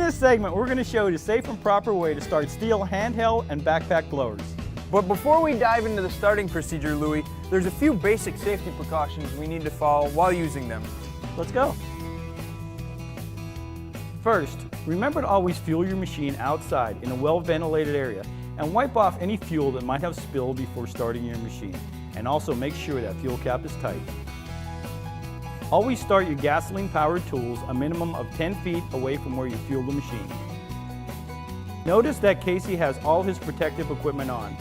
this segment, we're going to show you a safe and proper way to start STIHL handheld and backpack blowers. But before we dive into the starting procedure, Louis, there's a few basic safety precautions we need to follow while using them. Let's go. First, remember to always fuel your machine outside in a well-ventilated area and wipe off any fuel that might have spilled before starting your machine. And also make sure that fuel cap is tight. Always start your gasoline-powered tools a minimum of 10 feet away from where you fuel the machine. Notice that Casey has all his protective equipment on.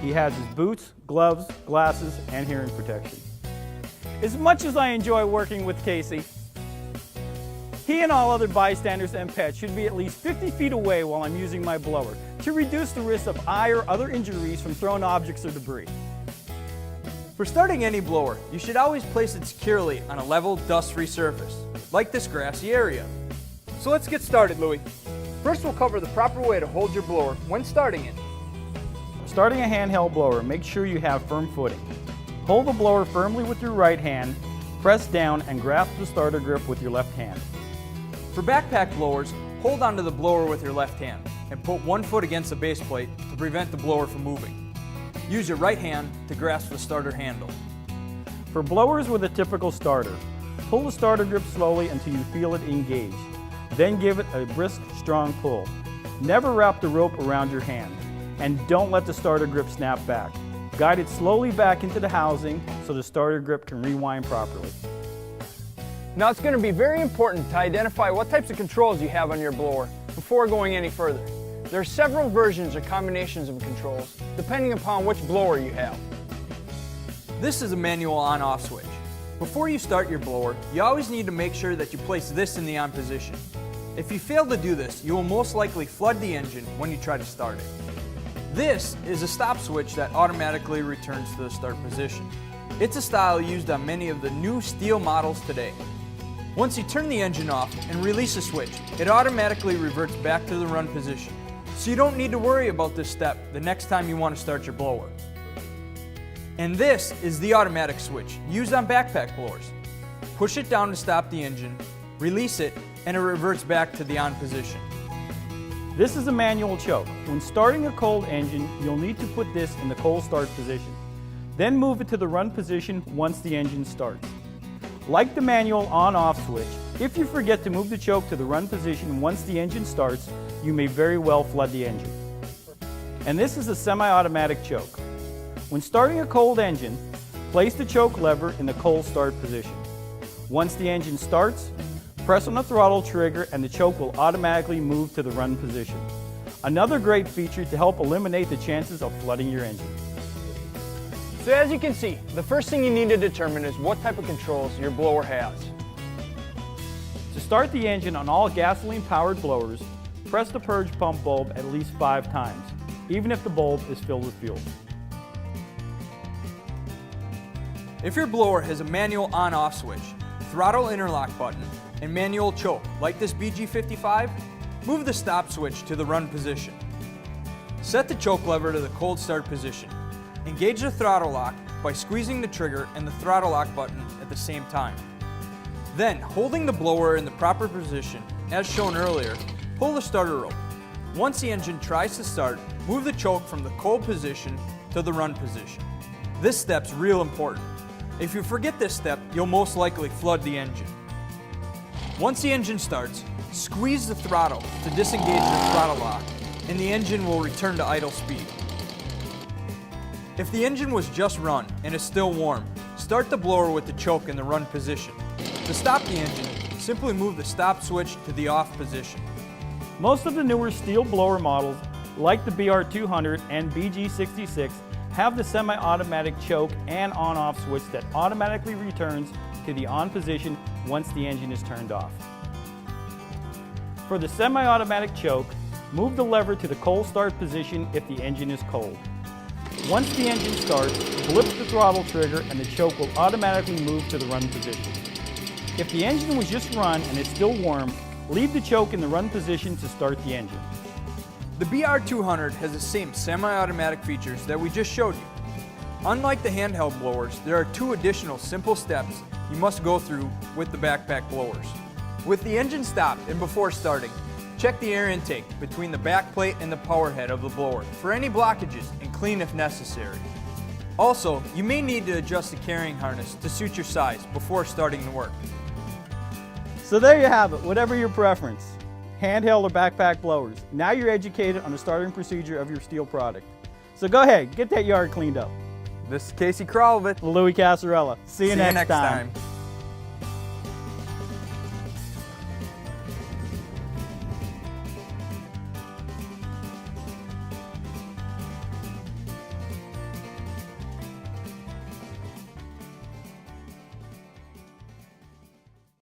He has his boots, gloves, glasses, and hearing protection. As much as I enjoy working with Casey, he and all other bystanders and pets should be at least 50 feet away while I'm using my blower to reduce the risk of eye or other injuries from thrown objects or debris. For starting any blower, you should always place it securely on a level, dust-free surface, like this grassy area. So let's get started, Louis. First, we'll cover the proper way to hold your blower when starting it. Starting a handheld blower, make sure you have firm footing. Hold the blower firmly with your right hand, press down and grasp the starter grip with your left hand. For backpack blowers, hold onto the blower with your left hand and put one foot against the base plate to prevent the blower from moving. Use your right hand to grasp the starter handle. For blowers with a typical starter, pull the starter grip slowly until you feel it engage. Then give it a brisk, strong pull. Never wrap the rope around your hand, and don't let the starter grip snap back. Guide it slowly back into the housing so the starter grip can rewind properly. Now it's going to be very important to identify what types of controls you have on your blower before going any further. There are several versions or combinations of controls depending upon which blower you have. This is a manual on-off switch. Before you start your blower, you always need to make sure that you place this in the on position. If you fail to do this, you will most likely flood the engine when you try to start it. This is a stop switch that automatically returns to the start position. It's a style used on many of the new STIHL models today. Once you turn the engine off and release the switch, it automatically reverts back to the run position. So you don't need to worry about this step the next time you want to start your blower. And this is the automatic switch used on backpack blowers. Push it down to stop the engine, release it, and it reverts back to the on position. This is a manual choke. When starting a cold engine, you'll need to put this in the cold start position. Then move it to the run position once the engine starts. Like the manual on-off switch, if you forget to move the choke to the run position once the engine starts, you may very well flood the engine. And this is a semi-automatic choke. When starting a cold engine, place the choke lever in the cold start position. Once the engine starts, press on the throttle trigger and the choke will automatically move to the run position. Another great feature to help eliminate the chances of flooding your engine. So as you can see, the first thing you need to determine is what type of controls your blower has. To start the engine on all gasoline-powered blowers, press the purge pump bulb at least 5 times, even if the bulb is filled with fuel. If your blower has a manual on-off switch, throttle interlock button, and manual choke, like this BG55, move the stop switch to the run position. Set the choke lever to the cold start position. Engage the throttle lock by squeezing the trigger and the throttle lock button at the same time. Then, holding the blower in the proper position, as shown earlier, pull the starter rope. Once the engine tries to start, move the choke from the cold position to the run position. This step's real important. If you forget this step, you'll most likely flood the engine. Once the engine starts, squeeze the throttle to disengage the throttle lock, and the engine will return to idle speed. If the engine was just run and is still warm, start the blower with the choke in the run position. To stop the engine, simply move the stop switch to the off position. Most of the newer STIHL blower models, like the BR200 and BG66, have the semi-automatic choke and on-off switch that automatically returns to the on position once the engine is turned off. For the semi-automatic choke, move the lever to the cold start position if the engine is cold. Once the engine starts, flip the throttle trigger and the choke will automatically move to the run position. If the engine was just run and is still warm, leave the choke in the run position to start the engine. The BR200 has the same semi-automatic features that we just showed you. Unlike the handheld blowers, there are 2 additional simple steps you must go through with the backpack blowers. With the engine stopped and before starting, Check the air intake between the back plate and the power head of the blower for any blockages and clean if necessary. Also, you may need to adjust the carrying harness to suit your size before starting the work. So there you have it, whatever your preference, handheld or backpack blowers. Now you're educated on the starting procedure of your STIHL product. So go ahead, get that yard cleaned up. This is Casey Kralovitz. Louis Casarella. See you next time.